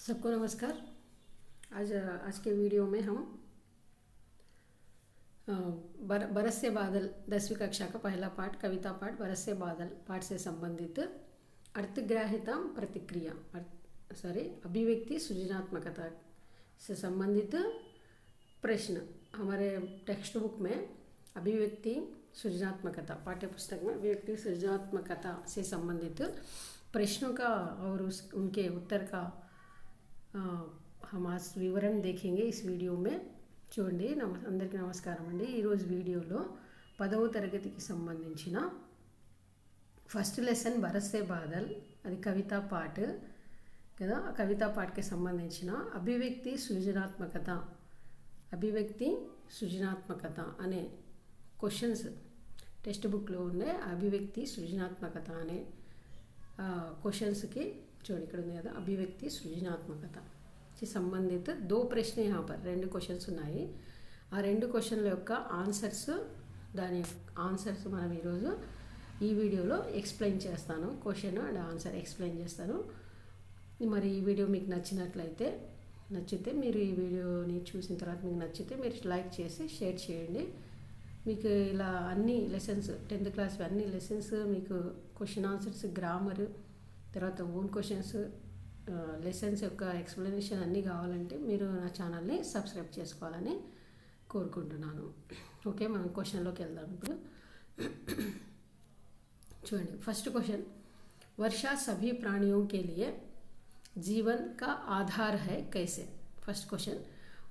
सबको नमस्कार। आज के वीडियो में हम बरस से बादल 10वीं कक्षा का पहला पाठ कविता पाठ बरस से बादल पाठ से संबंधित अर्थग्राह्यता प्रतिक्रिया अभिव्यक्ति सृजनात्मकता से संबंधित प्रश्न हमारे टेक्स्ट बुक में अभिव्यक्ति सृजनात्मकता पाठ्य पुस्तक में अभिव्यक्ति सृजनात्मकता से संबंधित प्रश्नों का और उनके उत्तर का हम आज వివరణ देखेंगे इस वीडियो में। చూడండి అందరికీ నమస్కారం అండి। ఈరోజు వీడియోలో 10వ తరగతికి సంబంధించిన ఫస్ట్ లెసన్ బరసే బాదల్ అది కవితా పాఠ్ కదా। ఆ కవితా పాఠ్కి సంబంధించిన అభివ్యక్తి సృజనాత్మకత అనే క్వశ్చన్స్ టెక్స్ట్ బుక్లో ఉండే అభివ్యక్తి సృజనాత్మకత అనే क्वेश्चंस की చూడండి ఇక్కడ ఉంది కదా అభివ్యక్తి సృజనాత్మకత కి సంబంధిత दो प्रश्न यहाँ पर రెండు క్వశ్చన్స్ ఉన్నాయి। ఆ రెండు క్వశ్చన్ల యొక్క దాని ఆన్సర్స్ మనం ఈరోజు ఈ వీడియోలో ఎక్స్ప్లెయిన్ చేస్తాను। క్వశ్చన్ అండ్ ఆన్సర్ ఎక్స్ప్లెయిన్ చేస్తాను। మరి ఈ వీడియో మీకు నచ్చితే మీరు ఈ వీడియోని చూసిన తర్వాత మీకు నచ్చితే మీరు లైక్ చేసి షేర్ చేయండి। మీకు ఇలా అన్ని లెసన్స్ 10th క్లాస్ అన్ని లెసన్స్ మీకు క్వశ్చన్ ఆన్సర్స్ గ్రామర్ తర్వాత ఓన్ క్వశ్చన్స్ లెసన్స్ యొక్క ఎక్స్ప్లెనేషన్ అన్నీ కావాలంటే మీరు నా ఛానల్ని సబ్స్క్రైబ్ చేసుకోవాలని కోరుకుంటున్నాను। ఓకే, మనం క్వశ్చన్లోకి వెళ్దాం ఇప్పుడు। చూడండి ఫస్ట్ క్వశ్చన్, वर्षा सभी प्राणियों के लिए जीवन का आधार है कैसे। फर्स्ट क्वेश्चन,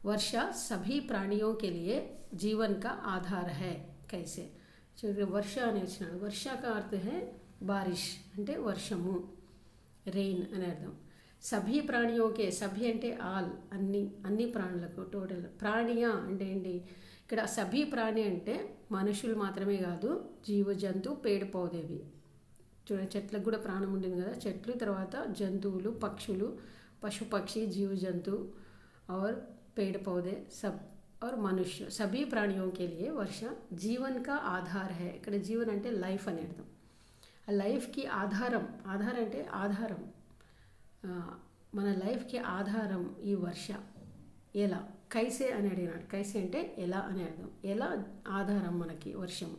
वर्षा सभी प्राणियों के लिए जीवन का आधार है कैसे। చూడండి వర్ష అని వచ్చినాడు। వర్ష का अर्थ है बारिश అంటే వర్షము, రెయిన్ అని అర్థం। సభీ ప్రాణియోకే సభీ అంటే ఆల్ అన్ని ప్రాణులకు టోటల్। ప్రాణియా అంటే ఏంటి, ఇక్కడ సభీ ప్రాణి అంటే మనుషులు మాత్రమే కాదు, జీవ జంతు పేడ పౌదేవి చూడండి చెట్లకు కూడా ప్రాణం ఉంటుంది కదా, చెట్లు తర్వాత జంతువులు పక్షులు పశు పక్షి జీవ జంతు और पेड़ पौधे सब और मनुष्य सभी प्राणियों के लिए वर्षा जीवन का आधार है। ఇక్కడ జీవన్ అంటే లైఫ్ అని అర్థం। ఆ లైఫ్కి ఆధారం అంటే ఆధారం, మన లైఫ్కి ఆధారం ఈ వర్ష। ఎలా కైసే అని అడిగినాడు। కైసే అంటే ఎలా అని అర్థం। ఎలా ఆధారం మనకి వర్షం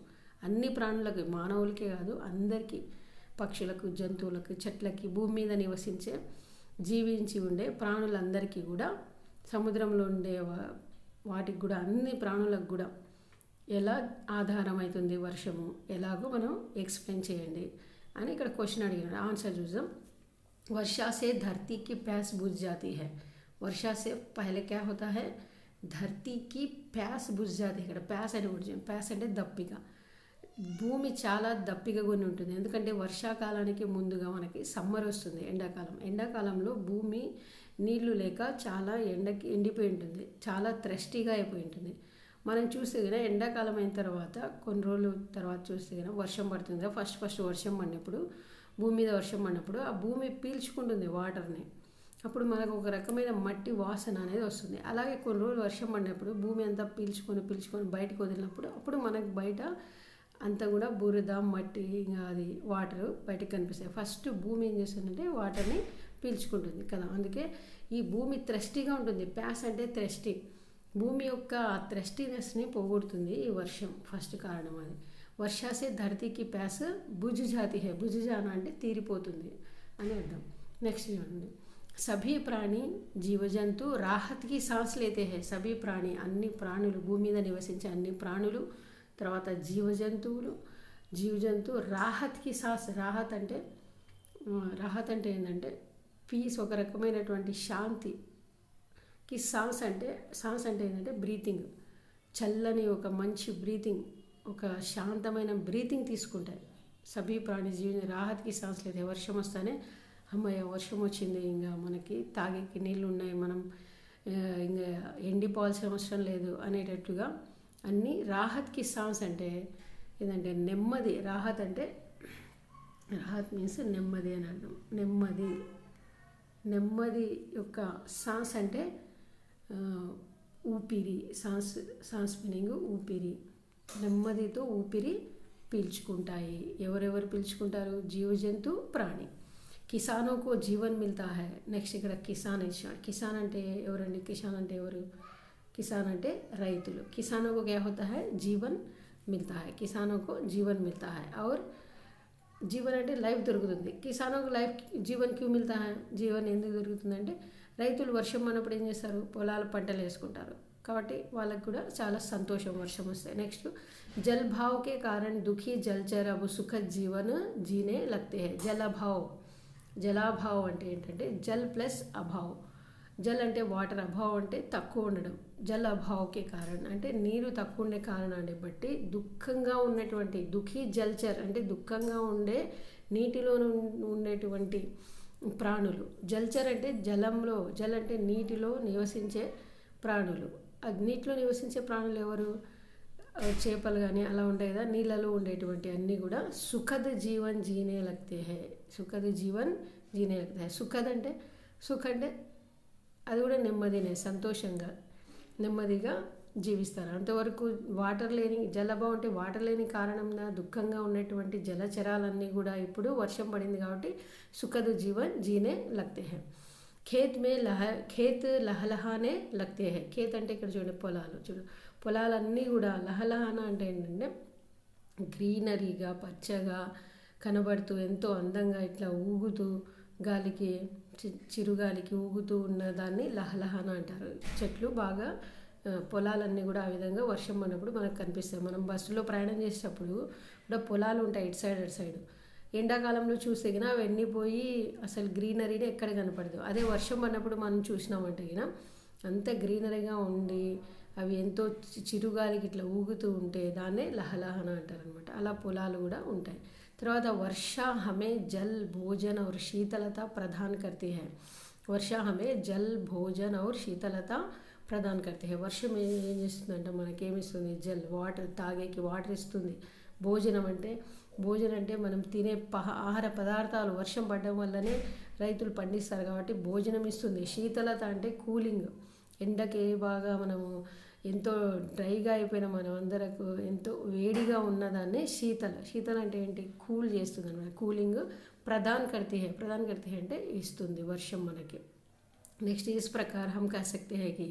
అన్ని ప్రాణులకు, మానవులకే కాదు అందరికీ, పక్షులకు జంతువులకు చెట్లకి భూమి మీద నివసించే జీవించి ఉండే ప్రాణులందరికీ కూడా, సముద్రంలో ఉండే వాటికి కూడా అన్ని ప్రాణులకు కూడా ఎలా ఆధారం అవుతుంది వర్షము, ఎలాగో మనం ఎక్స్ప్లెయిన్ చేయండి అని ఇక్కడ క్వశ్చన్ అడిగినాడు। ఆన్సర్ చూద్దాం। वर्षा से धरती की प्यास बुझ जाती है। वर्षा से पहले क्या होता है, धरती की प्यास बुझ जाती है। ఇక్కడ ప్యాస్ అని కూడా ప్యాస్ అంటే దప్పిక, భూమి చాలా దప్పిక కొని ఉంటుంది। ఎందుకంటే వర్షాకాలానికి ముందుగా మనకి సమ్మర్ వస్తుంది, ఎండాకాలంలో భూమి నీళ్లు లేక చాలా ఎండిపోయి ఉంటుంది, చాలా థ్రస్టీగా అయిపోయి ఉంటుంది। మనం చూస్తే కదా ఎండాకాలం అయిన తర్వాత కొన్ని రోజుల తర్వాత చూస్తే కదా వర్షం పడుతుంది కదా, ఫస్ట్ వర్షం పడినప్పుడు భూమి మీద వర్షం పడినప్పుడు ఆ భూమి పీల్చుకుంటుంది వాటర్ని, అప్పుడు మనకు ఒక రకమైన మట్టి వాసన అనేది వస్తుంది। అలాగే కొన్ని రోజులు వర్షం పడినప్పుడు భూమి అంతా పీల్చుకొని బయటకు వదిలినప్పుడు అప్పుడు మనకు బయట అంతా కూడా బురద మట్టి ఇంకా అది వాటర్ బయటకు కనిపిస్తాయి। ఫస్ట్ భూమి ఏం చేస్తుందంటే వాటర్ని పీల్చుకుంటుంది కదా, అందుకే ఈ భూమి థ్రస్టీగా ఉంటుంది। ప్యాస్ అంటే థ్రస్టీ, భూమి యొక్క థ్రస్టీనెస్ని పోగొడుతుంది ఈ వర్షం, ఫస్ట్ కారణం అది। వర్షా సే ధరతీకి ప్యాస్ బుజ్ జాతి హై, బుజ్ జానా అంటే తీరిపోతుంది అని అర్థం। నెక్స్ట్ చూడండి, సభీ ప్రాణి జీవ జంతు రాహత్కి సాన్స్ లేతే హై। సభీ ప్రాణి అన్ని ప్రాణులు, భూమి మీద నివసించే అన్ని ప్రాణులు, తర్వాత జీవ జంతు రాహత్కి సాన్స్, రాహత్ అంటే ఏంటంటే పీస్, ఒక రకమైనటువంటి శాంతికి సాన్స్ అంటే ఏంటంటే బ్రీతింగ్, చల్లని ఒక మంచి బ్రీతింగ్, ఒక శాంతమైన బ్రీతింగ్ తీసుకుంటాయి సభీ ప్రాణి జీవన। రాహత్కి సాన్స్ లేదు, వర్షం వస్తానే అమ్మయ్య వర్షం వచ్చింది, ఇంకా మనకి తాగేకి నీళ్ళు ఉన్నాయి, మనం ఇంకా ఎండిపోవాల్సిన అవసరం లేదు అనేటట్టుగా అన్నీ। రాహత్కి సాన్స్ అంటే ఏదంటే నెమ్మది, రాహత్ మీన్స్ నెమ్మది అని అర్థం। నెమ్మది యొక్క సాన్స్ అంటే ఊపిరి, సాన్స్ మీనింగ్ ఊపిరి, నెమ్మదితో ఊపిరి పీల్చుకుంటాయి। ఎవరెవరు పీల్చుకుంటారు, జీవ జంతు ప్రాణి। కిసానో కో జీవన్ మిల్తా హై. నెక్స్ట్ ఇక్కడ కిసాన్ ఇచ్చాడు. కిసాన్ అంటే ఎవరండి? కిసాన్ అంటే ఎవరు? కిసాన్ అంటే రైతులు. కిసానో కో క్యా హోతా హై? జీవన్ మిల్తా హై. కిసానో కో జీవన్ మిల్తా హై. और జీవన్ అంటే లైఫ్ దొరుకుతుంది. కిసానో కో లైఫ్ జీవన్ క్యూ మిల్తా హై? జీవన్ ఎందుకు దొరుకుతుందంటే రైతులు వర్షం అన్నప్పుడు ఏం చేస్తారు? పొలాలు పంటలు వేసుకుంటారు. కాబట్టి వాళ్ళకి కూడా చాలా సంతోషం వర్షం వస్తాయి. నెక్స్ట్ జల్ భావ్ కే కారణ్ దుఃఖీ జల్చర్ అబ్ సుఖద్ జీవన్ జీనే లగ్తే హై. జలభావ్, జలాభావ్ అంటే ఏంటంటే జల్ ప్లస్ అభావ్. జల్ అంటే వాటర్, అభావ్ అంటే తక్కువ ఉండడం. జల్ అభావ్కే కారణం అంటే నీరు తక్కువ ఉండే కారణాన్ని బట్టి దుఃఖంగా ఉన్నటువంటి దుఃఖీ జల్చర్ అంటే దుఃఖంగా ఉండే నీటిలో ఉండేటువంటి ప్రాణులు. జల్చర్ అంటే జలంలో, జల్ అంటే నీటిలో నివసించే ప్రాణులు. అది నీటిలో నివసించే ప్రాణులు ఎవరు? చేపలు కానీ అలా ఉంటాయి కదా, నీళ్ళలో ఉండేటువంటి అన్నీ కూడా సుఖద్ జీవన్ జీనే లగ్తే హై. సుఖద్ జీవన్ జీనే లగ్తే హై. సుఖద్ అంటే సుఖ అంటే అది కూడా నెమ్మదినే, సంతోషంగా నెమ్మదిగా జీవిస్తారు. అంతవరకు వాటర్ లేని, జలభావం అంటే వాటర్ లేని కారణంగా దుఃఖంగా ఉన్నటువంటి జలచరాలన్నీ కూడా ఇప్పుడు వర్షం పడింది కాబట్టి సుఖద్ జీవన్ జీనే లగ్తే హై. ఖేత్ లహలహానే లగ్తే హై. ఖేత్ అంటే ఇక్కడ చూడండి పొలాలు, పొలాలన్నీ కూడా లహలహాన అంటే ఏంటంటే గ్రీనరీగా పచ్చగా కనబడుతూ ఎంతో అందంగా ఇట్లా ఊగుతూ గాలికి చిరుగాలికి ఊగుతూ ఉన్న దాన్ని లహలహాన అంటారు. చెట్లు బాగా పొలాలన్నీ కూడా ఆ విధంగా వర్షం పడినప్పుడు మనకు కనిపిస్తాయి. మనం బస్సులో ప్రయాణం చేసేటప్పుడు కూడా పొలాలు ఉంటాయి ఇటు సైడ్ అటు సైడ్. ఎండాకాలంలో చూస్తే గిన అవన్నీ పోయి అసలు గ్రీనరీనే ఎక్కడ కనపడదు. అదే వర్షం పడినప్పుడు మనం చూసినామంటే గిన అంత గ్రీనరీగా ఉండి అవి ఎంతో చిరుగాలికి ఇట్లా ఊగుతూ ఉంటే దాన్నే లహలహన అంటారు అనమాట. అలా పొలాలు కూడా ఉంటాయి. తర్వాత వర్ష హమే జల్ భోజన్ और शीतलता प्रदान करती है. వర్ష హమే జల్ భోజన్ और शीतलता ప్రదాన్ करती है. వర్షం ఏం చేస్తుందంటే మనకేమిస్తుంది? జల్, వాటర్, తాగేకి వాటర్ ఇస్తుంది. భోజనం అంటే మనం తినే ఆహార పదార్థాలు వర్షం పడడం వల్లనే రైతులు పండిస్తారు కాబట్టి భోజనం ఇస్తుంది. శీతలత అంటే కూలింగ్, ఎండకి బాగా మనము ఎంతో డ్రైగా అయిపోయిన మనం అందరకు ఎంతో వేడిగా ఉన్నదాన్ని శీతల అంటే ఏంటి? కూల్ చేస్తుంది అన్నమాట. కూలింగ్. ప్రదాన్ కర్తీ హై అంటే ఇస్తుంది వర్షం మనకి. నెక్స్ట్ इस प्रकार हम कह सकते हैं कि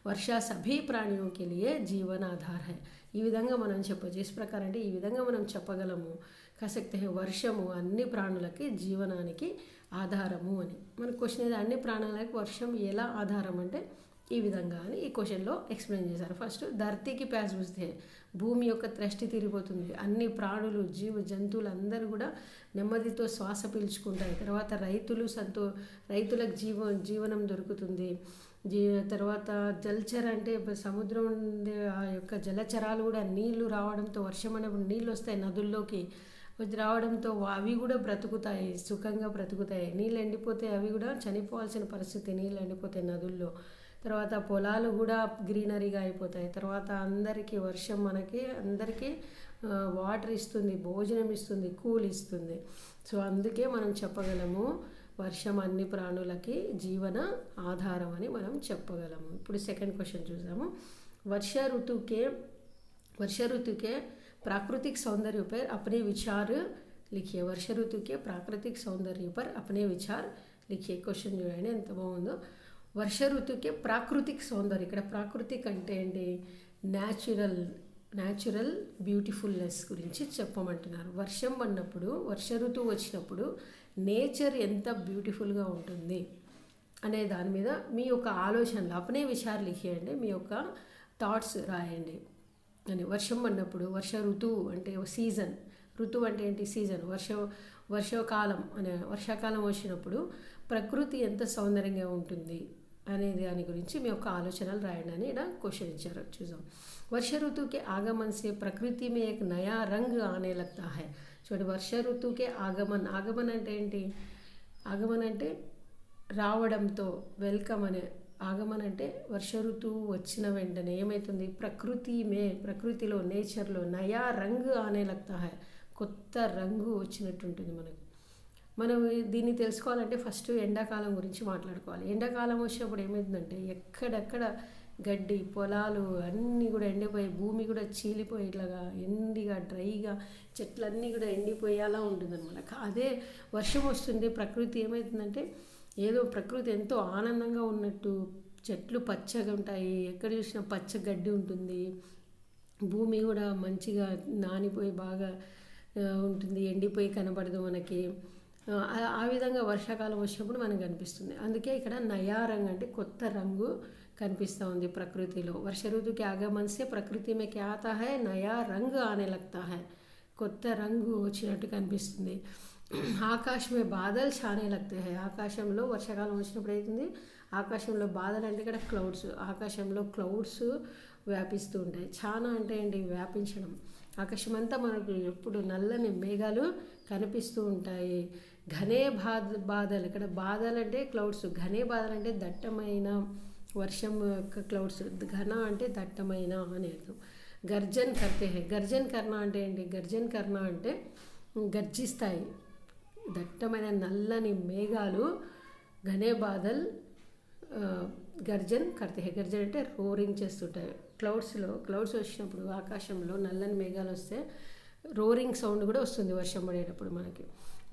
वर्षा सभी प्राणियों के लिए जीवन आधार है. ఈ విధంగా మనం చెప్పొచ్చు. इस प्रकार అంటే ఈ విధంగా మనం చెప్పగలము. कह सकते हैं వర్షము అన్ని ప్రాణులకి జీవనానికి ఆధారము అని. మన క్వశ్చన్ ఏది? అన్ని ప్రాణులకి వర్షం ఎలా ఆధారం అంటే ఈ విధంగా అని ఈ క్వశ్చన్లో ఎక్స్ప్లెయిన్ చేశారు. ఫస్ట్ ధరతీకి ప్యాస్ బుజ్తే, భూమి యొక్క త్రష్టి తిరిగిపోతుంది. అన్ని ప్రాణులు, జంతువులు అందరూ కూడా నెమ్మదితో శ్వాస పీల్చుకుంటాయి. తర్వాత రైతులకు జీవనం దొరుకుతుంది. తర్వాత జల్చర్ అంటే సముద్రం ఉండే ఆ యొక్క జలచరాలు కూడా నీళ్లు రావడంతో, వర్షం అనేప్పుడు నీళ్ళు వస్తాయి నదుల్లోకి రావడంతో అవి కూడా బ్రతుకుతాయి, సుఖంగా బ్రతుకుతాయి. నీళ్ళు ఎండిపోతే అవి కూడా చనిపోవాల్సిన పరిస్థితి, నీళ్ళు ఎండిపోతాయి నదుల్లో. తర్వాత పొలాలు కూడా గ్రీనరీగా అయిపోతాయి. తర్వాత అందరికీ వర్షం అందరికీ వాటర్ ఇస్తుంది, భోజనం ఇస్తుంది, కూల్ ఇస్తుంది. సో అందుకే మనం చెప్పగలము వర్షం అన్ని ప్రాణులకి జీవన ఆధారం అని మనం చెప్పగలము. ఇప్పుడు సెకండ్ క్వశ్చన్ చూసాము. वर्ष ऋतु के प्राकृतिक सौंदर्य पर अपने विचार लिखिए. वर्ष ऋतु के प्राकृतिक सौंदर्य पर अपने विचार लिखिए. क्वेश्चन చూడండి ఎంత బాగుందో. వర్ష ఋతుకే ప్రాకృతిక సౌందర్యం. ఇక్కడ ప్రాకృతిక అంటే ఏంటి? న్యాచురల్ బ్యూటిఫుల్నెస్ గురించి చెప్పమంటున్నారు. వర్షం పడినప్పుడు, వర్ష ఋతువు వచ్చినప్పుడు నేచర్ ఎంత బ్యూటిఫుల్గా ఉంటుంది అనే దాని మీద మీ యొక్క ఆలోచనలు అపనే విచారాలు లిఖియండి, మీ యొక్క థాట్స్ రాయండి అని. వర్షం పడినప్పుడు వర్ష ఋతువు అంటే సీజన్, ఋతువు అంటే ఏంటి? సీజన్. వర్షాకాలం వచ్చినప్పుడు ప్రకృతి ఎంత సౌందర్యంగా ఉంటుంది అనే దాని గురించి మీ యొక్క ఆలోచనలు రాయండి అని ఇలా క్వశ్చన్ ఇచ్చారు. చూద్దాం. వర్ష ఋతువుకి ఆగమన్ సే ప్రకృతి మే ఏక్ నయా రంగ్ ఆనే లగ్తా హై. చూడండి, వర్ష ఋతువుకి ఆగమన్ అంటే ఏంటి? ఆగమన్ అంటే రావడంతో, వెల్కమ్ అనే. ఆగమన్ అంటే వర్ష ఋతువు వచ్చిన వెంటనే ఏమవుతుంది? ప్రకృతిలో, నేచర్లో నయా రంగ్ ఆనే లగ్తా హై, కొత్త రంగు వచ్చినట్టుంటుంది మనకు. మనం దీన్ని తెలుసుకోవాలంటే ఫస్ట్ ఎండాకాలం గురించి మాట్లాడుకోవాలి. ఎండాకాలం వచ్చినప్పుడు ఏమవుతుందంటే ఎక్కడెక్కడ గడ్డి పొలాలు అన్నీ కూడా ఎండిపోయి భూమి కూడా చీలిపోయి ఇట్లాగా ఎండిగా డ్రైగా చెట్లన్నీ కూడా ఎండిపోయి అలా ఉంటుందన్నమాట. అదే వర్షం వస్తుంది, ప్రకృతి ఏమవుతుందంటే ఏదో ప్రకృతి ఎంతో ఆనందంగా ఉన్నట్టు, చెట్లు పచ్చగా ఉంటాయి, ఎక్కడ చూసినా పచ్చ గడ్డి ఉంటుంది, భూమి కూడా మంచిగా నానిపోయి బాగా ఉంటుంది, ఎండిపోయి కనబడదు మనకి. ఆ విధంగా వర్షాకాలం వచ్చినప్పుడు మనకు కనిపిస్తుంది. అందుకే ఇక్కడ నయా రంగు అంటే కొత్త రంగు కనిపిస్తూ ఉంది ప్రకృతిలో. వర్ష ఋతువుకి ఆగమన్ సే ప్రకృతి మే క్యా ఆతా హై, నయా రంగు ఆనే లగ్తా హై, కొత్త రంగు వచ్చినట్టు కనిపిస్తుంది. ఆకాశమే బాదల్ ఛానే లగ్తే హై, ఆకాశంలో వర్షాకాలం వచ్చినప్పుడు అవుతుంది. ఆకాశంలో బాదల్ అంటే ఇక్కడ క్లౌడ్స్, ఆకాశంలో క్లౌడ్స్ వ్యాపిస్తూ ఉంటాయి. ఛానా అంటే ఏంటి, వ్యాపించడం. ఆకాశం అంతా మనకు ఎప్పుడు నల్లని మేఘాలు కనిపిస్తూ ఉంటాయి. ఘనే బాదల్, ఇక్కడ బాదల్ అంటే క్లౌడ్స్, ఘనే బాదల్ అంటే దట్టమైన వర్షం యొక్క క్లౌడ్స్, ఘన అంటే దట్టమైన అని అర్థం. గర్జన్ కర్తే హై, గర్జన్ కర్ణ అంటే ఏంటి, గర్జన్ కర్ణ అంటే గర్జిస్తాయి, దట్టమైన నల్లని మేఘాలు. ఘనే బాదల్ గర్జన్ కర్తే హై, గర్జన్ అంటే రోరింగ్ చేస్తుంటాయి. క్లౌడ్స్ వచ్చినప్పుడు ఆకాశంలో నల్లని మేఘాలు వస్తే రోరింగ్ సౌండ్ కూడా వస్తుంది వర్షం పడేటప్పుడు మనకి.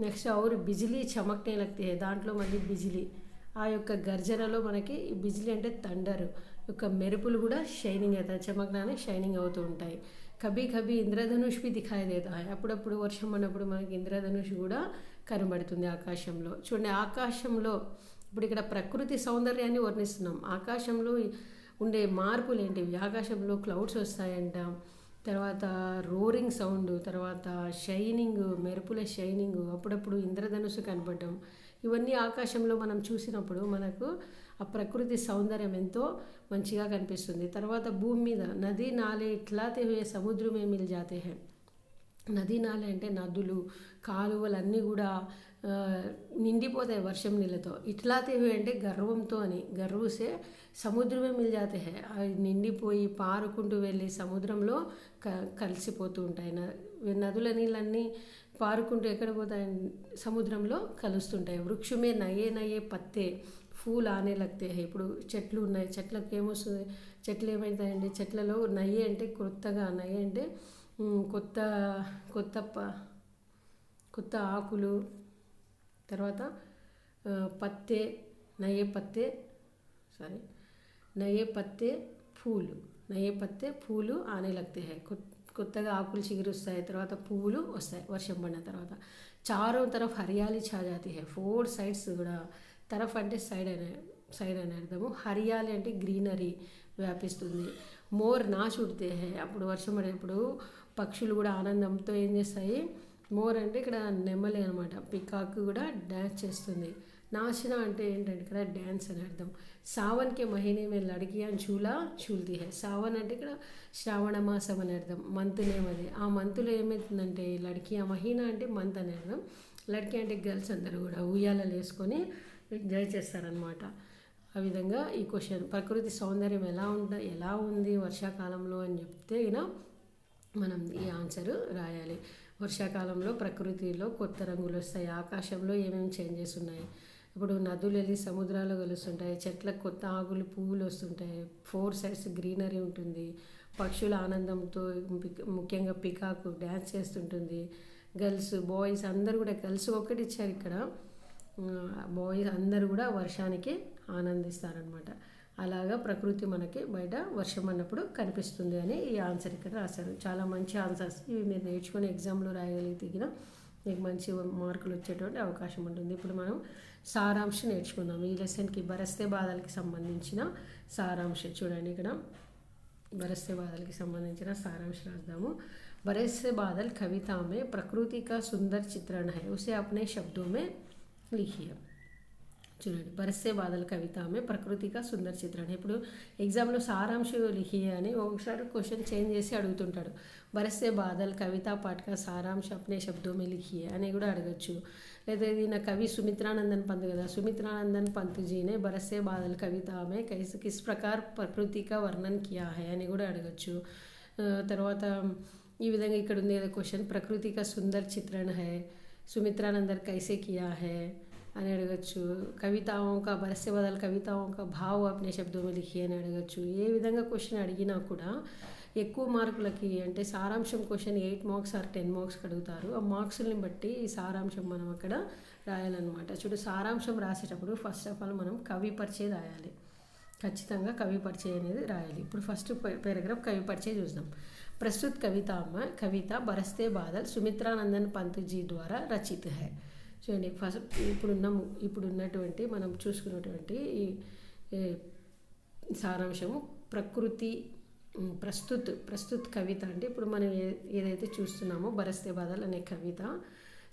నెక్స్ట్ ఔర్ బిజిలీ చమక్నే లగ్తే హై, దాంట్లో మళ్ళీ బిజిలీ, ఆ యొక్క గర్జనలో మనకి బిజిలీ అంటే థండర్ యొక్క మెరుపులు కూడా షైనింగ్ అవుతాయి, చమక్నానే షైనింగ్ అవుతూ ఉంటాయి. కభీ కభీ ఇంద్రధనుష్ బి దిఖాయి దేతా హై, అప్పుడప్పుడు వర్షం పడినప్పుడు మనకి ఇంద్రధనుష్ కూడా కనబడుతుంది ఆకాశంలో. చూడండి, ఆకాశంలో ఇప్పుడు ఇక్కడ ప్రకృతి సౌందర్యాన్ని వర్ణిస్తున్నాం. ఆకాశంలో ఉండే మార్పులు ఏంటివి, ఆకాశంలో క్లౌడ్స్ వస్తాయంట, తర్వాత రోరింగ్ సౌండ్, తర్వాత షైనింగ్, మెరుపుల షైనింగ్, అప్పుడప్పుడు ఇంద్రధనుసు కనపడడం, ఇవన్నీ ఆకాశంలో మనం చూసినప్పుడు మనకు ఆ ప్రకృతి సౌందర్యం ఎంతో మంచిగా కనిపిస్తుంది. తర్వాత భూమి మీద నదీ నాలే ఇట్లాతే హుయే సముద్రమే మిల్ జాతే హై, నదీ నాలే అంటే నదులు కాలువలన్నీ కూడా నిండిపోతాయి వర్షం నీళ్ళతో. ఇట్లాతే హుయే అంటే గర్వంతో అని, గర్వసే సముద్రమే మిల్ జాతే హై, అవి నిండిపోయి పారుకుంటూ వెళ్ళి సముద్రంలో కలిసిపోతూ ఉంటాయి. నదుల నీళ్ళన్నీ పారుకుంటూ ఎక్కడ పోతాయి, సముద్రంలో కలుస్తుంటాయి. వృక్షమే నయే నయే పత్తే ఫూల్ ఆనే లగ్తే హై, ఇప్పుడు చెట్లు ఉన్నాయి, చెట్లకు ఏమొస్తుంది, చెట్లు ఏమవుతాయండి, చెట్లలో నయ్యే అంటే కొత్తగా, నయ్యే అంటే కొత్త కొత్త కొత్త ఆకులు, తర్వాత పత్తే నయే పత్తే నయే పత్తే ఫూలు, నయే పత్తే ఫూలు ఆనే లగ్తే హై, కొత్తగా ఆకులు చిగురుస్తాయి, తర్వాత పువ్వులు వస్తాయి వర్షం పడిన తర్వాత. చారో తరఫ్ హరియాలి ఛా జాతి హై, 4 సైడ్స్ కూడా, తరఫ్ అంటే సైడ్ అనే అర్థము, హరియాలి అంటే గ్రీనరీ వ్యాపిస్తుంది. మోర్ నాచ్ ఉడితే హై, అప్పుడు వర్షం పడేటప్పుడు పక్షులు కూడా ఆనందంతో ఏం చేస్తాయి, మోర్ అంటే ఇక్కడ నెమలి అనమాట, పికాక్ కూడా డ్యాన్స్ చేస్తుంది. నాచన అంటే ఏంటంటే ఇక్కడ డ్యాన్స్ అని అర్థం. సావన్ కే మహీనే మే లడ్కియాన్ ఝూలా ఝూల్తీ హై, సావన్ అంటే ఇక్కడ శ్రావణ మాసం అని అర్థం, మంత్ నేమ్ అది. ఆ మంత్లో ఏమవుతుందంటే లడ్కియా, మహీనా అంటే మంత్ అని అర్థం, లడ్కి అంటే గర్ల్స్ అందరూ కూడా ఉయ్యాలలు వేసుకొని ఎంజాయ్ చేస్తారనమాట. ఆ విధంగా ఈ క్వశ్చన్, ప్రకృతి సౌందర్యం ఎలా ఉంది వర్షాకాలంలో అని చెప్తే మనం ఈ ఆన్సర్ రాయాలి. వర్షాకాలంలో ప్రకృతిలో కొత్త రంగులు వస్తాయి, ఆకాశంలో ఏమేమి చేంజెస్ ఉన్నాయి, ఇప్పుడు నదులు వెళ్ళి సముద్రాలు కలుస్తుంటాయి, చెట్లకు కొత్త ఆకులు పువ్వులు వస్తుంటాయి, 4 సైడ్స్ గ్రీనరీ ఉంటుంది, పక్షుల ఆనందంతో ముఖ్యంగా పికాకు డ్యాన్స్ చేస్తుంటుంది, గర్ల్స్ బాయ్స్ అందరూ కూడా, గర్ల్స్ ఒక్కటి ఇచ్చారు ఇక్కడ, బాయ్స్ అందరూ కూడా వర్షానికి ఆనందిస్తారనమాట. అలాగా ప్రకృతి మనకి బయట వర్షం అన్నప్పుడు కనిపిస్తుంది అని ఈ ఆన్సర్ ఇక్కడ రాశారు. చాలా మంచి ఆన్సర్స్ ఇవి, మీరు నేర్చుకుని ఎగ్జామ్లో రాయగలిగితే మీకు మంచి మార్కులు వచ్చేటువంటి అవకాశం ఉంటుంది. ఇప్పుడు మనం సారాంశం నేర్చుకుందాం. ఈ లెసన్కి బరస్తే బాధలకి సంబంధించిన సారాంశం చూడండి, ఇక్కడ बरसते बादल की संबंधिंచిన सारांश राजदामु। बरसते बादल कविता में प्रकृति का सुंदर चित्रण है, उसे अपने शब्दों में लिखिए। చూడండి, బరసే బాదల్ కవిత మే ప్రకృతి కా సుందర చిత్రణ. ఇప్పుడు ఎగ్జామ్లో సారాంశం లిఖియే అని ఒకసారి క్వశ్చన్ చేంజ్ చేసి అడుగుతుంటాడు. బరసే బాదల్ కవిత పాఠ్ కా సారాంశ అప్నే శబ్దో మే లిఖియే అని కూడా అడగచ్చు. లేదా ఇది నా కవి సుమిత్రానందన్ పంత్ కదా, సుమిత్రానందన్ పంత్ జీనే బరసే బాదల్ కవిత మే కిస్ ప్రకార్ ప్రకృతి కా వర్ణన్ కియా హై అని కూడా అడగచ్చు. తర్వాత ఈ విధంగా ఇక్కడ ఉంది ఏదో క్వశ్చన్, ప్రకృతి కా Sundar చిత్రణ high, Sumitranandan కైసే Kia high, అని అడగచ్చు. కవితాओं का बरस से बदल कविताओं का भाव अपने शब्दों में लिखिए అని అడగచ్చు. ఏ విధంగా క్వశ్చన్ అడిగినా కూడా ఎక్కువ మార్కులకి అంటే సారాంశం క్వశ్చన్ 8 మార్క్స్ ఆర్ 10 మార్క్స్కి అడుగుతారు. ఆ మార్క్స్ని బట్టి ఈ సారాంశం మనం అక్కడ రాయాలన్నమాట. చూడు, సారాంశం రాసేటప్పుడు ఫస్ట్ ఆఫ్ ఆల్ మనం కవి పరిచయ రాయాలి. ఖచ్చితంగా కవి పరిచయ అనేది రాయాలి. ఇప్పుడు ఫస్ట్ పేరాగ్రాఫ్ కవి పరిచయ చూద్దాం. ప్రస్తుత కవిత బరస్తే బాదల్ సుమిత్రానందన్ పంత్ జీ ద్వారా రచిత హై. చూడండి, ఫస్ట్ ఇప్పుడున్నటువంటి మనం చూసుకున్నటువంటి ఈ సారాంశము ప్రస్తుత కవిత అంటే ఇప్పుడు మనం ఏదైతే చూస్తున్నామో బరస్తే బాదల్ అనే కవిత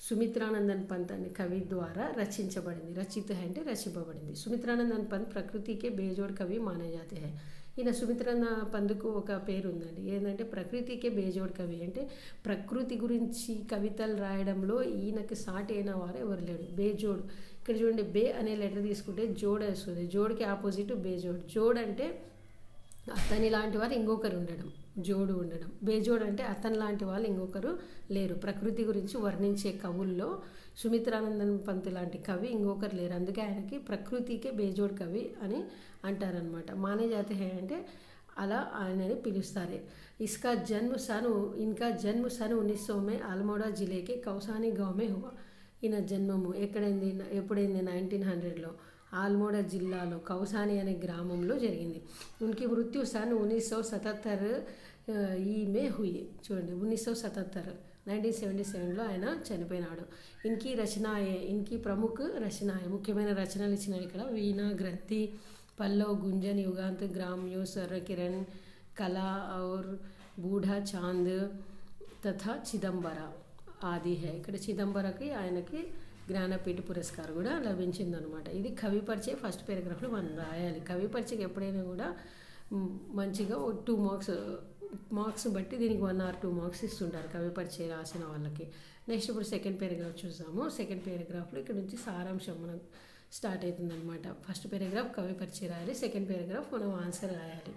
సుమిత్రానందన్ పంత్ అనే కవి ద్వారా రచించబడింది. రచిత హై అంటే రచింపబడింది. సుమిత్రానందన్ పంత్ ప్రకృతికే బేజోడ్ కవి మానే జాతే హై. ఈయన సుమిత్రానందన్ పంత్కు ఒక పేరు ఉందండి, ఏంటంటే ప్రకృతికే బేజోడ్ కవి. అంటే ప్రకృతి గురించి కవితలు రాయడంలో ఈయనకి సాటి అయిన వారు ఎవరు లేడు. బేజోడ్, ఇక్కడ చూడండి, బే అనే లెటర్ తీసుకుంటే జోడ్ వస్తుంది. జోడ్కి ఆపోజిట్ బేజోడ్. జోడ్ అంటే అతని లాంటి వారు ఇంకొకరు ఉండడం, జోడు ఉండడం. బేజోడ్ అంటే అతని లాంటి వాళ్ళు ఇంకొకరు లేరు. ప్రకృతి గురించి వర్ణించే కవుల్లో సుమిత్రానందన్ పంత్ లాంటి కవి ఇంకొకరు లేరు. అందుకే ఆయనకి ప్రకృతికే బేజోడ్ కవి అని అంటారనమాట. మానే జాతే హై అంటే అలా ఆయనని పిలుస్తారు. ఇన్కా జన్మ सन 1900 में अल्मोड़ा जिले के कौसानी गांव में हुआ. ఈయన జన్మము ఎప్పుడైంది 1900లో ఆల్మోడా జిల్లాలో కౌసాని అనే గ్రామంలో జరిగింది. ఉనికి మృత్యు सन 1977 మే హుయి. చూడండి, 1977లో ఆయన చనిపోయినాడు. ఇన్కి ప్రముఖ రచనాయ, ముఖ్యమైన రచనలు ఇచ్చినాడు ఇక్కడ. వీణా, గ్రంథి, పల్లవ్, గుంజన్, యుగాంత్, గ్రామ్యో, స్వర్కిరణ్, కళా ఔర్ బూఢా చాంద్ తథా చిదంబర ఆది హై. ఇక్కడ చిదంబరకి ఆయనకి జ్ఞానపీఠ పురస్కారం కూడా లభించిందనమాట. ఇది కవి పరిచయ ఫస్ట్ పేరాగ్రాఫ్లో మనం రాయాలి. కవి పరిచయకి ఎప్పుడైనా కూడా మంచిగా 2 మార్క్స్ బట్టి దీనికి 1 or 2 మార్క్స్ ఇస్తుంటారు కవి పరిచయ రాసిన వాళ్ళకి. నెక్స్ట్ ఇప్పుడు సెకండ్ పేరాగ్రాఫ్ చూసాము. సెకండ్ పేరాగ్రాఫ్లో ఇక్కడ నుంచి సారాంశం మనకు స్టార్ట్ అవుతుందన్నమాట. ఫస్ట్ పేరాగ్రాఫ్ కవి పరిచయ రాయాలి, సెకండ్ పేరాగ్రాఫ్ మనం ఆన్సర్ రాయాలి.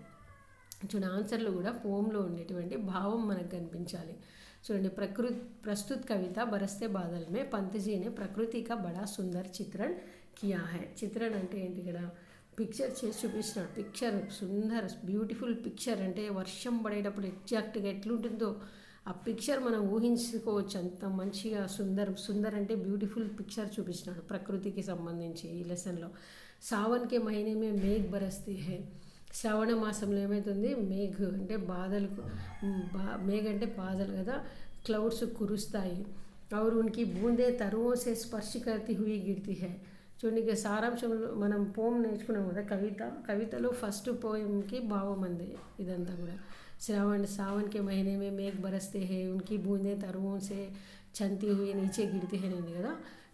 చూడండి, ఆన్సర్లో కూడా పోమ్లో ఉండేటువంటి భావం మనకు కనిపించాలి. చూడండి, प्रस्तुत कविता बरसते बादल में पंत जी ने प्रकृति का बड़ा सुंदर चित्रण किया है. చిత్రణ అంటే ఏంటి, ఇక్కడ పిక్చర్ చేసి చూపిస్తున్నాడు. పిక్చర్ సుందర్ బ్యూటిఫుల్ పిక్చర్ అంటే వర్షం పడేటప్పుడు ఎగ్జాక్ట్గా ఎట్లుంటుందో ఆ పిక్చర్ మనం ఊహించుకోవచ్చు. అంత మంచిగా సుందర్ అంటే బ్యూటిఫుల్ పిక్చర్ చూపించినాడు ప్రకృతికి సంబంధించి ఈ లెసన్లో. సావన్ కే మహీనే మే మేఘ్ బరస్తే హై. శ్రావణ మాసంలో ఏమవుతుంది, మేఘ అంటే బాధలు, మేఘ అంటే బాధలు కదా, క్లౌడ్స్ కురుస్తాయి. और उनकी बूंदे तरुओं से स्पर्श करती हुई गिरती है. చూడండి, సారాంశంలో మనం పోమ్ నేర్చుకున్నాం కదా, కవితలో ఫస్ట్ పోయంకి భావం అంది ఇదంతా కూడా. सावन के महीने में मेघ बरसते हैं, उनकी बूंदें तरुओं से చంతి हुई नीचे गिरती है ఉంది కదా,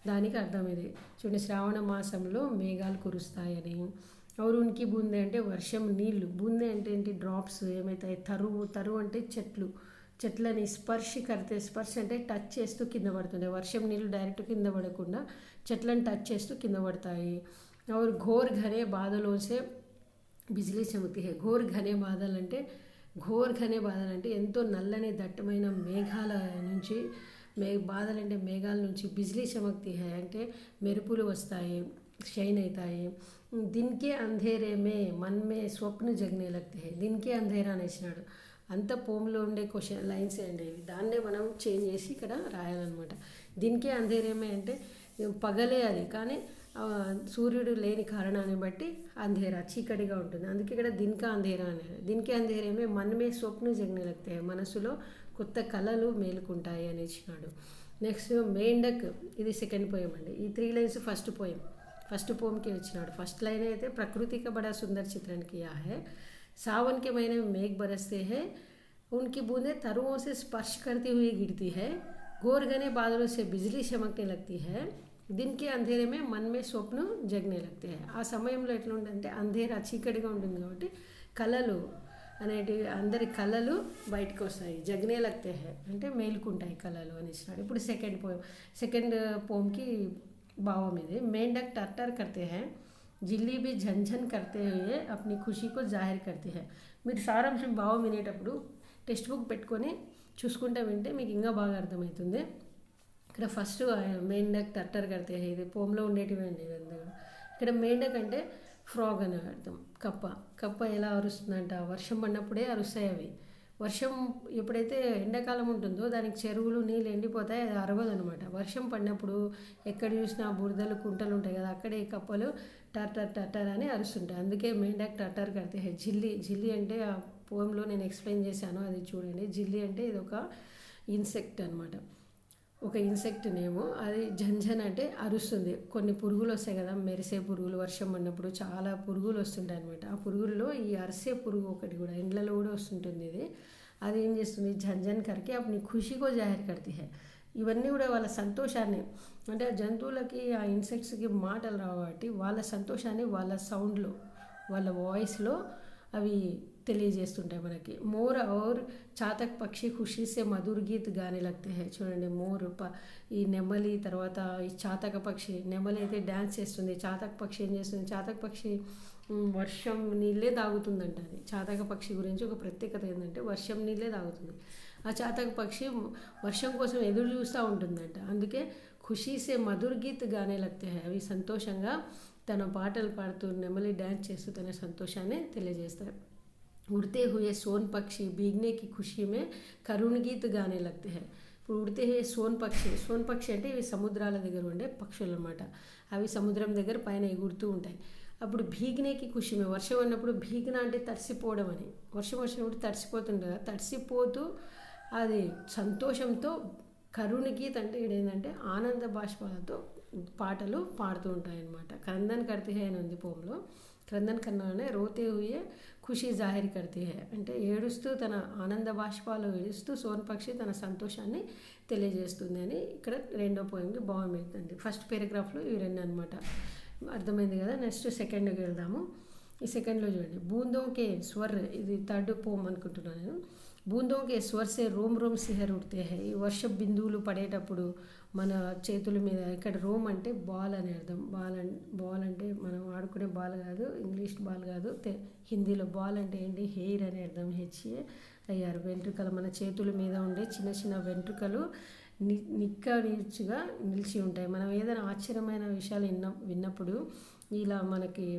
దానికి అర్థం ఇది. చూడండి, శ్రావణ మాసంలో మేఘాలు కురుస్తాయని. और उनकी బూందే అంటే వర్షం నీళ్ళు, బూందే అంటే ఏంటి, డ్రాప్స్ ఏమవుతాయి, తరువు అంటే చెట్లని స్పర్శ అంటే టచ్ చేస్తూ కింద పడుతుంది. వర్షం నీళ్ళు డైరెక్ట్ కింద పడకుండా చెట్లను టచ్ చేస్తూ కింద పడతాయి. और घोर घने बादलों से బిజిలీ చమకती है. घोर घने बादल అంటే ఎంతో నల్లని దట్టమైన మేఘాల నుంచి, బాదలు అంటే మేఘాల నుంచి, బిజిలీ చమకती है అంటే మెరుపులు వస్తాయి, షైన్ అవుతాయి. దిన్కే అంధేరే మే మన్ మే స్వప్న జగనే లగ్తే హై. దిన్కే అంధేరా అని ఇచ్చినాడు. అంత పోమ్లో ఉండే క్వశ్చన్ లైన్స్ అండి ఇవి. దాన్నే మనం చేంజ్ చేసి ఇక్కడ రాయాలన్నమాట. దిన్కే అంధేరేమే అంటే పగలే అది, కానీ సూర్యుడు లేని కారణాన్ని బట్టి అంధేరా చీకటిగా ఉంటుంది. అందుకే ఇక్కడ దిన్కా అంధేరా అనేది. దిన్కే అంధేరేమే మనమే స్వప్న జగనే లగ్తే హై, మనసులో కొత్త కళలు మేలుకుంటాయి అని ఇచ్చినాడు. నెక్స్ట్ మేండక్, ఇది సెకండ్ పోయం అండి. ఈ 3 లైన్స్ ఫస్ట్ పోయంకి ఇచ్చినాడు. ఫస్ట్ లైన్ అయితే ప్రకృతి కా బడా సుందర్ చిత్రణ కియా హై. सावन के महीने में मेघ बरसते हैं, उनकी बूंदें तरुओं से स्पर्श करती हुई गिरती है. घोर घने बादलों से बिजली चमकने लगती है. दिन के अंधेरे में मन में स्वप्न जगने लगते हैं. ఆ సమయంలో ఎట్లా ఉంటుందంటే అంధేరా చీకటిగా ఉంటుంది కాబట్టి కళలు అనేటివి, అందరి కళలు బయటకు వస్తాయి. జగనే లగ్తే హై అంటే మేలుకుంటాయి కళలు అని ఇచ్చినాడు. ఇప్పుడు సెకండ్ పోమ్కి భావం ఇది. మేండక్ టర్టర్ కర్తే హై, జిల్లి भी झनझन करते हुए अपनी खुशी को जाहिर करती है. మీరు సారాంశం భావం వినేటప్పుడు టెక్స్ట్ బుక్ పెట్టుకొని చూసుకుంటూ వింటే మీకు ఇంకా బాగా అర్థమవుతుంది. ఇక్కడ ఫస్ట్ మేండక్ టట్టర్ కడితే ఇది పోమ్లో ఉండేటివి అండి ఇవన్నీ కూడా. ఇక్కడ మేండక్ అంటే ఫ్రాగ్ అని అర్థం. కప్ప ఎలా అరుస్తుందంట, వర్షం పడినప్పుడే అరుస్తాయి అవి. వర్షం ఎప్పుడైతే ఎండాకాలం ఉంటుందో దానికి చెరువులు నీళ్ళు ఎండిపోతాయి, అది అరవదు అనమాట. వర్షం పడినప్పుడు ఎక్కడ చూసినా బురదలు కుంటలు ఉంటాయి కదా, అక్కడే ఈ కప్పలు టట్టర్ టట్టర్ అని అరుస్తుంటాయి. అందుకే మేండక్ టట్టర్ కడితే జిల్లి అంటే ఆ పోయంలో నేను ఎక్స్ప్లెయిన్ చేశాను, అది చూడండి. జిల్లి అంటే ఇది ఒక ఇన్సెక్ట్ అనమాట, ఒక ఇన్సెక్ట్ నేము. అది జంజన్ అంటే అరుస్తుంది. కొన్ని పురుగులు వస్తాయి కదా, మెరిసే పురుగులు, వర్షం పడినప్పుడు చాలా పురుగులు వస్తుంటాయి అనమాట. ఆ పురుగుల్లో ఈ అరిసే పురుగు ఒకటి కూడా ఇండ్లలో కూడా వస్తుంటుంది. అది ఏం చేస్తుంది, జంజన్ కరికి అప్పుడు ఖుషీకో జాహిర్ కర్తీ హై. ఇవన్నీ కూడా వాళ్ళ సంతోషాన్ని, అంటే ఆ జంతువులకి ఆ ఇన్సెక్ట్స్కి మాటలు రావు కాబట్టి వాళ్ళ సంతోషాన్ని వాళ్ళ సౌండ్లో, వాళ్ళ వాయిస్లో అవి తెలియజేస్తుంటాయి మనకి. మోర్ ఔర్ చాతక్ పక్షి ఖుషీ సే మధుర్ గీత్ గానే లగ్తే హై. చూడండి, ఈ నెమలి, తర్వాత ఈ చాతక పక్షి, నెమలి అయితే డ్యాన్స్ చేస్తుంది, చాతక పక్షి ఏం చేస్తుంది, చాతక పక్షి వర్షం నీళ్ళే తాగుతుందంట. అది చాతక పక్షి గురించి ఒక ప్రత్యేకత ఏంటంటే వర్షం నీళ్ళే తాగుతుంది. ఆ చాతక పక్షి వర్షం కోసం ఎదురు చూస్తూ ఉంటుందంట. అందుకే ఖుషీసే మధుర్ గీత్ గానే లగ్తే హై. అవి సంతోషంగా తన పాటలు పాడుతూ, నెమలి డ్యాన్స్ చేస్తూ తన సంతోషాన్ని తెలియజేస్తాయి. उड़ते हुए सोन पक्षी भीगने की खुशी में करुण गीत गाने लगते हैं. ఇప్పుడు ఉడితే సోన్ పక్షి అంటే ఇవి సముద్రాల దగ్గర ఉండే పక్షులు అనమాట. అవి సముద్రం దగ్గర పైన ఎగురుతూ ఉంటాయి. అప్పుడు భీగ్నేకి ఖుషి మే, వర్షం అన్నప్పుడు భీగ్న అంటే తడిసిపోవడం అని, వర్షం వచ్చినప్పుడు తడిసిపోతుండగా తడిసిపోతూ అది సంతోషంతో కరుణ గీత్ అంటే ఇక్కడ ఏంటంటే ఆనంద బాష్పాలతో పాటలు పాడుతూ ఉంటాయి అన్నమాట. క్రందన్ కర్తీ హై అని ఉంది పోమ్లో. క్రందన్ కన్నానే రోతే హుయే ఖుషి జాహిర్ కర్తీ హై అంటే ఏడుస్తూ తన ఆనంద బాష్పాలు ఏడుస్తూ సోన్ పక్షి తన సంతోషాన్ని తెలియజేస్తుంది అని ఇక్కడ రెండో పోయింది బాగుంది. ఫస్ట్ పారాగ్రాఫ్లో ఇవి రెండు అనమాట. అర్థమైంది కదా. నెక్స్ట్ సెకండ్కి వెళ్దాము. ఈ సెకండ్లో చూడండి, బూందోకే స్వర్, ఇది థర్డ్ పోమ్ అనుకుంటున్నాను నేను. బూందోకే స్వర్ సే రోమ్ సిహర్ ఉడితే హై. ఈ వర్ష బిందువులు పడేటప్పుడు మన చేతుల మీద, ఇక్కడ రోమ్ అంటే బాల్ అని అర్థం. బాల్ అంటే మనం ఆడుకునే బాల్ కాదు, ఇంగ్లీష్ బాల్ కాదు, హిందీలో బాల్ అంటే ఏంటి, హెయిర్ అని అర్థం. అయ్యారు వెంట్రుకలు, మన చేతుల మీద ఉండే చిన్న చిన్న వెంట్రుకలు నిక్కచ్చిగా నిలిచి ఉంటాయి. మనం ఏదైనా ఆశ్చర్యమైన విషయాలు విన్నప్పుడు ఇలా మనకి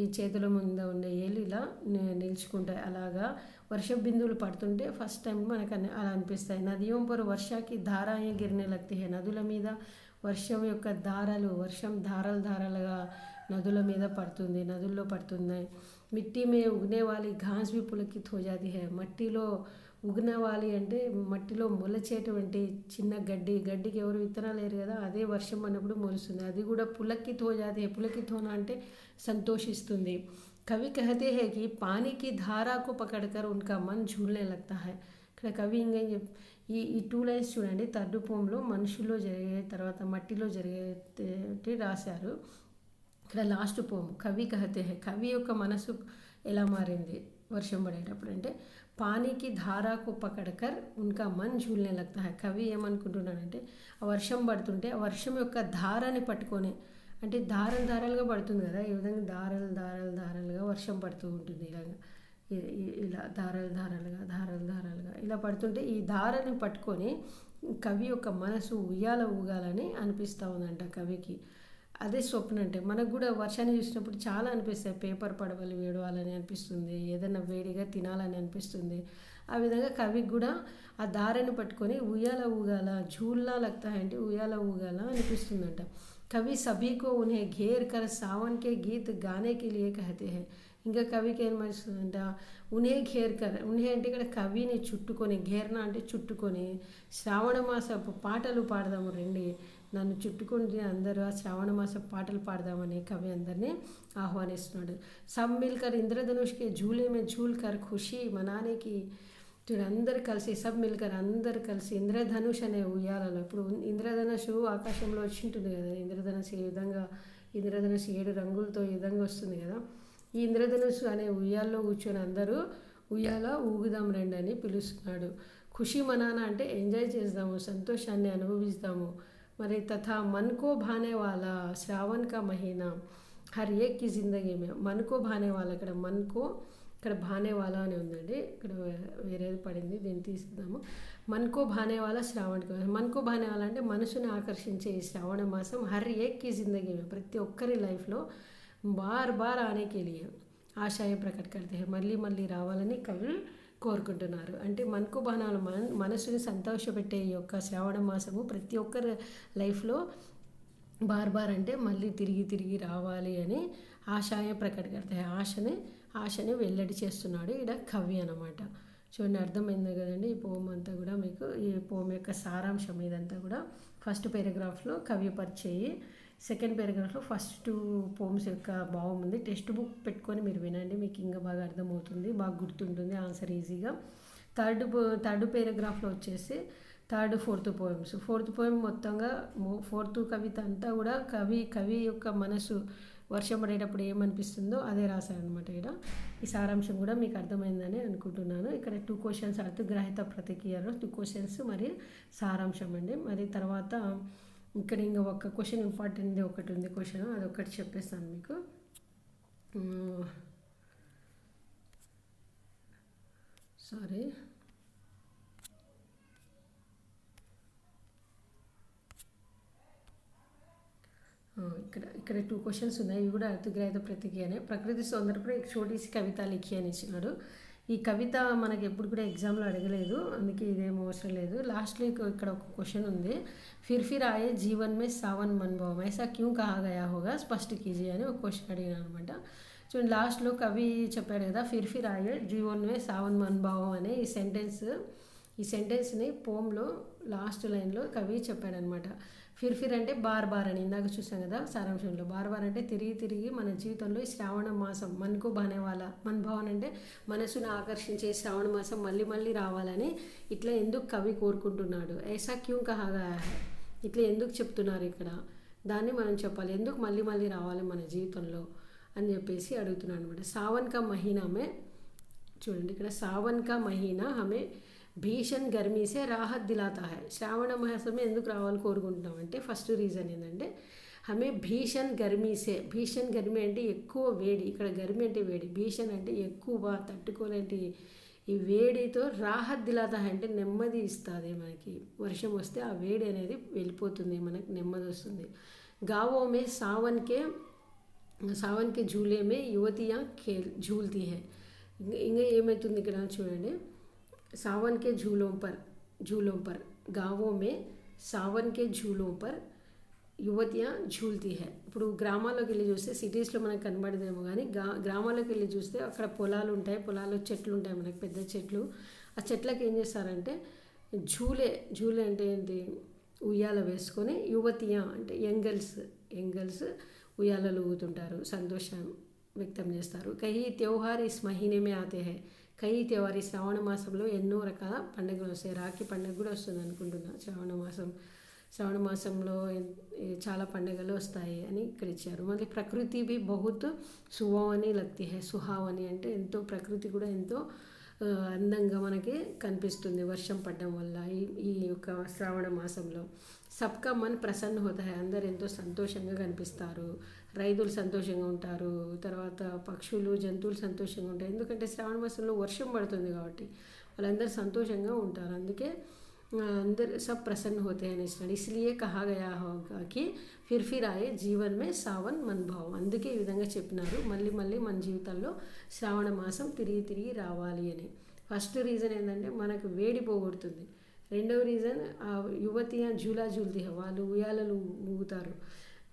ఈ చేతుల ముందు ఉండే ఏళ్ళు ఇలా నిలుచుకుంటాయి. అలాగా వర్ష బిందువులు పడుతుంటే ఫస్ట్ టైం మనకు అలా అనిపిస్తాయి. నదియోం పర్ వర్షాకి ధారాయే గిరినే లగ్తీ హై. నదుల మీద వర్షం యొక్క దారాలు, వర్షం ధారాలుగా నదుల మీద పడుతుంది, నదుల్లో పడుతున్నాయి. మిట్టీ మే ఉగ్నే వాలి ఘాస్ భీ పులకిత్ హో జాతీ హై. మట్టిలో ఉగ్నవాలి అంటే మట్టిలో మొలచేటువంటి చిన్న గడ్డికి ఎవరు విత్తనాలు లేరు కదా, అదే వర్షం అన్నప్పుడు మొలుస్తుంది. అది కూడా పులకిత్ హో జాతీ హై. పులకిత్ హోనా అంటే సంతోషిస్తుంది. కవి కహతే హై కి పానీకి ధారాకు పకడ్కర్ ఉన్కా మన్ ఝూల్నే లగ్తా హై. ఇక్కడ కవి ఇంకా ఈ టూ లైన్స్ చూడండి, థర్డ్ పోమ్లో మనుషుల్లో జరిగే తర్వాత మట్టిలో జరిగేటి రాశారు. ఇక్కడ లాస్ట్ పోమ్ కవి కహతే హై. కవి యొక్క మనసు ఎలా మారింది వర్షం పడేటప్పుడు అంటే, పానీకి ధారాకు పకడ్కర్ ఉన్కా మన్ ఝూల్నే లగ్తా హై. కవి ఏమనుకుంటున్నాడంటే, ఆ వర్షం పడుతుంటే ఆ వర్షం యొక్క ధారాన్ని పట్టుకొని, అంటే దారాలుగా పడుతుంది కదా, ఈ విధంగా దారాలుగా వర్షం పడుతూ ఉంటుంది. ఇలా దారాలుగా ఇలా పడుతుంటే ఈ దారాన్ని పట్టుకొని కవి యొక్క మనసు ఊగాలని అనిపిస్తూ ఉందంట కవికి. అదే స్వప్నం అంటే. మనకు కూడా వర్షాన్ని చూసినప్పుడు చాలా అనిపిస్తాయి, పేపర్ పడవలు వేడవాలని అనిపిస్తుంది, ఏదైనా వేడిగా తినాలని అనిపిస్తుంది. ఆ విధంగా కవికి కూడా ఆ దారాన్ని పట్టుకొని ఊగాల ఝూల్లా లగ్తా అంటే ఊగాల అనిపిస్తుందంట. కవి సభీకో ఉన్హే ఘేర్ కర్ సావన్ కే గీత్ గానే కే లియే కహతే హై. ఇంకా కవికి ఏం మరుస్తుందంట, ఉన్హే ఘేర్ కర్, ఉన్హే అంటే ఇక్కడ కవిని చుట్టుకొని, ఘేర్న అంటే చుట్టుకొని, శ్రావణ మాస పాటలు పాడదాము రండి, నన్ను చుట్టుకుంటే అందరూ ఆ శ్రావణ మాస పాటలు పాడదామని కవి అందరినీ ఆహ్వానిస్తున్నాడు. సబ్ మిల్కర్ ఇంద్రధనుష్కి ఝూలే మే ఝూల్ కర్ ఖుషి మనానేకి. అందరు కలిసి అందరు కలిసి ఇంద్రధనుష్ అనే ఉయ్యాలలో, ఇప్పుడు ఇంద్రధనుషు ఆకాశంలో వచ్చి ఉంటుంది కదా, ఇంద్రధనుషు ఈ విధంగా, ఇంద్రధనుషు 7 రంగులతో ఈ విధంగా వస్తుంది కదా, ఈ ఇంద్రధనుషు అనే ఉయ్యాల్లో కూర్చొని అందరూ ఉయ్యాల ఊగుదాం రండి అని పిలుస్తున్నాడు. ఖుషి మనానా అంటే ఎంజాయ్ చేద్దాము, సంతోషాన్ని అనుభవిస్తాము. మరి తథా మన్కో భానే వాళ్ళ శ్రావణ్ కా మహీనా హర్ ఏక్ కి జిందగీ మే. మన్కో భానే వాళ్ళ, ఇక్కడ మన్కో ఇక్కడ భానేవాలా అని ఉందండి, ఇక్కడ వేరేది పడింది, దీన్ని తీసుకుందాము. మన్కో భానేవాలా శ్రావణ్కి. మన్కో భానేవాలా అంటే మనసుని ఆకర్షించే ఈ శ్రావణ మాసం హర్ ఏక్ కి జిందగీ మే, ప్రతి ఒక్కరి లైఫ్లో బార్ బార్ ఆనే కే లియే ఆశయం ప్రకట్ కర్తే హై, మళ్ళీ మళ్ళీ రావాలని కవి కోరుకుంటున్నారు. అంటే మన్కో భానాలు మనసుని సంతోషపెట్టే ఈ యొక్క శ్రావణ మాసము ప్రతి ఒక్కరి లైఫ్లో బార్ బార్ అంటే మళ్ళీ తిరిగి తిరిగి రావాలి అని ఆశయం ప్రకట్ కర్తే హై, ఆశని వెల్లడి చేస్తున్నాడు ఇక్కడ కవి అన్నమాట. చూడండి, అర్థమైంది కదండి. ఈ పోమ్ అంతా కూడా మీకు, ఈ పోమ్ యొక్క సారాంశం ఇదంతా కూడా ఫస్ట్ పారాగ్రాఫ్లో కవి పరిచయి, సెకండ్ పారాగ్రాఫ్లో ఫస్ట్ 2 పోమ్స్ యొక్క భావం ఉంది. టెక్స్ట్ బుక్ పెట్టుకొని మీరు వినండి, మీకు ఇంకా బాగా అర్థమవుతుంది, బాగా గుర్తుంటుంది ఆన్సర్ ఈజీగా. థర్డ్ పారాగ్రాఫ్లో వచ్చేసి third fourth poems. Fourth poem మొత్తంగా ఫోర్త్ కవిత అంతా కూడా కవి యొక్క మనసు వర్షం పడేటప్పుడు ఏమనిపిస్తుందో అదే రాశారనమాట. ఇక్కడ ఈ సారాంశం కూడా మీకు అర్థమైందని అనుకుంటున్నాను. ఇక్కడ 2 క్వశ్చన్స్ అర్థగ్రాహిత ప్రతిక్రియలో 2 క్వశ్చన్స్ మరియు సారాంశం అండి. మరి తర్వాత ఇక్కడ ఇంకా ఒక క్వశ్చన్ ఇంపార్టెంట్ ఒకటి ఉంది, క్వశ్చన్ అదొకటి చెప్పేస్తాను మీకు. సారీ, ఇక్కడ 2 క్వశ్చన్స్ ఉన్నాయి, ఇవి కూడా అర్థగ్రాహిత ప్రతిక్రియనే. ప్రకృతి సౌందర్యపై एक छोटी सी కవిత లిఖి అని ఇచ్చినాడు. ఈ కవిత మనకి ఎప్పుడు కూడా ఎగ్జామ్లో అడగలేదు, అందుకే ఇదేం అవసరం లేదు. లాస్ట్లో ఇక్కడ ఒక క్వశ్చన్ ఉంది, ఫిర్ ఆయే జీవన్ మే సావన్ మన్భవం ఐసా క్యూ కహా గయా హోగా స్పష్ట కీజియే అని ఒక క్వశ్చన్ అడిగిన అనమాట. చూడండి, లాస్ట్లో కవి చెప్పాడు కదా, ఫిర్ ఆయే జీవన్ మే సావన్ మన్భవం అనే ఈ సెంటెన్స్ని పోమ్లో లాస్ట్ లైన్లో కవి చెప్పాడనమాట. ఫిర్ అంటే బార్ బార్ అని ఇందాక చూసాం కదా సారాంశంలో. బార్ బార్ అంటే తిరిగి తిరిగి మన జీవితంలో ఈ శ్రావణ మాసం మన్కో భానేవాలా, మన్భవన్ అంటే మనసును ఆకర్షించే శ్రావణ మాసం మళ్ళీ మళ్ళీ రావాలని ఇట్లా ఎందుకు కవి కోరుకుంటున్నాడు, ఐసా క్యూ కహా గయా హై, ఇట్లా ఎందుకు చెప్తున్నారు ఇక్కడ, దాన్ని మనం చెప్పాలి, ఎందుకు మళ్ళీ మళ్ళీ రావాలి మన జీవితంలో అని చెప్పేసి అడుగుతున్నాడు అనమాట. సావన్ కా మహీనామే, చూడండి ఇక్కడ సావన్ కా మహీనా హమే భీషణ్ గర్మీ సే రాహత్ దిలాతా హై. శ్రావణ మాసమే ఎందుకు రావాలి కోరుకుంటున్నాం అంటే ఫస్ట్ రీజన్ ఏంటంటే హమే భీషణ్ గర్మీ అంటే ఎక్కువ వేడి, ఇక్కడ గర్మీ అంటే వేడి, భీషణ్ అంటే ఎక్కువ తట్టుకోలేంటి ఈ వేడితో రాహత్ దిలాతా హై అంటే నెమ్మది ఇస్తుంది. మనకి వర్షం వస్తే ఆ వేడి అనేది వెళ్ళిపోతుంది, మనకి నెమ్మది వస్తుంది. గావో మే सावन के झूले में युवतियाँ झूलती है. ఇంకా ఏమవుతుంది ఇక్కడ చూడండి, सावन के झूलों पर गाँवों में सावन के झूलों पर యువతియా ఝూల్తీ హై. ఇప్పుడు గ్రామాల్లోకి వెళ్ళి చూస్తే సిటీస్లో మనకు కనబడదేమో కానీ గ్రామాల్లోకి వెళ్ళి చూస్తే అక్కడ పొలాలు ఉంటాయి, పొలాల్లో చెట్లు ఉంటాయి, మనకి పెద్ద చెట్లు. ఆ చెట్లకి ఏం చేస్తారంటే ఝూలే అంటే ఏంటి, ఉయ్యాల వేసుకొని, యువతియా అంటే యంగల్స్ ఉయ్యాలలు ఊగుతుంటారు, సంతోషం వ్యక్తం చేస్తారు. కహీ త్యోహార్ ఇస్ మహీనే ఆతే హై, కహీ త్యోహార్ ఈ శ్రావణ మాసంలో ఎన్నో రకాల పండుగలు వస్తాయి. రాఖీ పండుగ కూడా వస్తుంది అనుకుంటున్నా. శ్రావణ మాసంలో చాలా పండుగలు వస్తాయి అని ఇక్కడ ఇచ్చారు. మళ్ళీ ప్రకృతి బి బహుత్ సుహావని లగ్తీ హై, సుహావని అంటే ఎంతో, ప్రకృతి కూడా ఎంతో అందంగా మనకి కనిపిస్తుంది వర్షం పడడం వల్ల ఈ యొక్క శ్రావణ మాసంలో. సబ్కా మన్ ప్రసన్న హోతా హై, అందరు ఎంతో సంతోషంగా కనిపిస్తారు, రైతులు సంతోషంగా ఉంటారు, తర్వాత పక్షులు జంతువులు సంతోషంగా ఉంటాయి, ఎందుకంటే శ్రావణ మాసంలో వర్షం పడుతుంది కాబట్టి వాళ్ళందరూ సంతోషంగా ఉంటారు. అందుకే అందరు సబ్ ప్రసన్న హోతే అని ఇస్తున్నాడు. ఇస్లియే కహా గయా హోగా కి ఫిర్ ఆయే జీవన్ మే సావన్ మన్భవం, అందుకే ఈ విధంగా చెప్పినారు, మళ్ళీ మళ్ళీ మన జీవితాల్లో శ్రావణ మాసం తిరిగి తిరిగి రావాలి అని. ఫస్ట్ రీజన్ ఏంటంటే మనకు వేడి పోగొడుతుంది. రెండవ రీజన్ యువతియా ఝూల్తీ హై, వాళ్ళు ఉయ్యాలలు ఊగుతారు.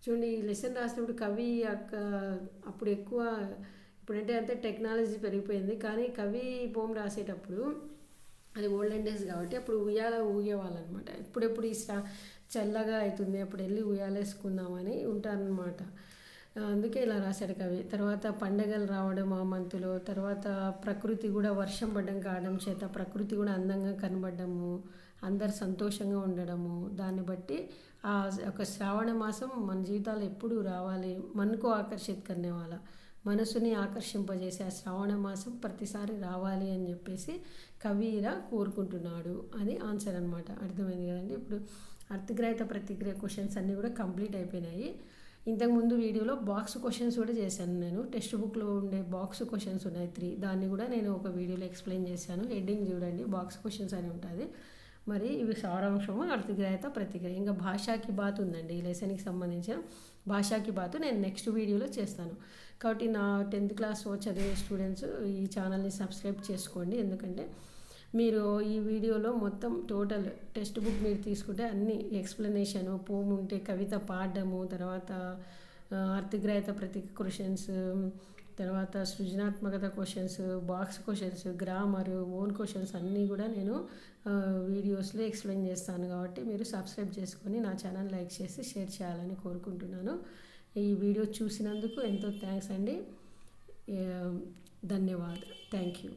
చూడండి, ఈ లెసన్ రాసినప్పుడు కవి అప్పుడు ఎక్కువ, ఇప్పుడంటే అంతే టెక్నాలజీ పెరిగిపోయింది, కానీ కవి పోమ్ రాసేటప్పుడు అది ఓల్డెన్ డేస్ కాబట్టి అప్పుడు ఉయ్యాల ఊగేవాళ్ళు అనమాట. ఎప్పుడెప్పుడు ఈ చల్లగా అవుతుంది అప్పుడు వెళ్ళి ఉయ్యాలేసుకుందామని ఉంటారనమాట. అందుకే ఇలా రాశాడు కవి. తర్వాత పండగలు రావడం ఆ మంతులో, తర్వాత ప్రకృతి కూడా వర్షం పడడం కావడం చేత ప్రకృతి కూడా అందంగా కనబడము, అందరు సంతోషంగా ఉండడము, దాన్ని బట్టి ఆ ఒక శ్రావణ మాసం మన జీవితాలు ఎప్పుడు రావాలి, మనకు ఆకర్షిత్ కర్నే వాళ్ళ మనసుని ఆకర్షింపజేసే ఆ శ్రావణ మాసం ప్రతిసారి రావాలి అని చెప్పేసి కవిరా కోరుకుంటున్నాడు అని ఆన్సర్ అనమాట. అర్థమైంది కదండి. ఇప్పుడు అర్థగ్రహిత ప్రతిక్రియ క్వశ్చన్స్ అన్నీ కూడా కంప్లీట్ అయిపోయినాయి. ఇంతకుముందు వీడియోలో బాక్స్ క్వశ్చన్స్ కూడా చేశాను నేను. టెక్స్ట్ బుక్లో ఉండే బాక్స్ క్వశ్చన్స్ ఉన్నాయి 3, దాన్ని కూడా నేను ఒక వీడియోలో ఎక్స్ప్లెయిన్ చేశాను. హెడ్డింగ్ చూడండి, బాక్స్ క్వశ్చన్స్ అని ఉంటుంది. మరి ఇవి సారాంశము, అర్థగ్రహత, ప్రతిగ్రహ. ఇంకా భాషాకి బాత్ ఉందండి, ఈ లెసన్కి సంబంధించిన భాషాకి బాత్ నేను నెక్స్ట్ వీడియోలో చేస్తాను. కాబట్టి నా 10th క్లాస్ చదివే స్టూడెంట్స్ ఈ ఛానల్ని సబ్స్క్రైబ్ చేసుకోండి. ఎందుకంటే మీరు ఈ వీడియోలో మొత్తం టోటల్ టెక్స్ట్ బుక్ మీరు తీసుకుంటే అన్ని ఎక్స్ప్లెనేషను, పోము ఉంటే కవిత పాడము, తర్వాత అర్థగ్రహత ప్రతి క్వశ్చన్స్, తర్వాత సృజనాత్మకత questions, box questions, grammar, own questions అన్నీ కూడా నేను వీడియోస్లో ఎక్స్ప్లెయిన్ చేస్తాను. కాబట్టి మీరు సబ్స్క్రైబ్ చేసుకొని నా ఛానల్ లైక్ చేసి షేర్ చేయాలని కోరుకుంటున్నాను. ఈ వీడియో చూసినందుకు ఎంతో థ్యాంక్స్ అండి. ధన్యవాదాలు. Thank you.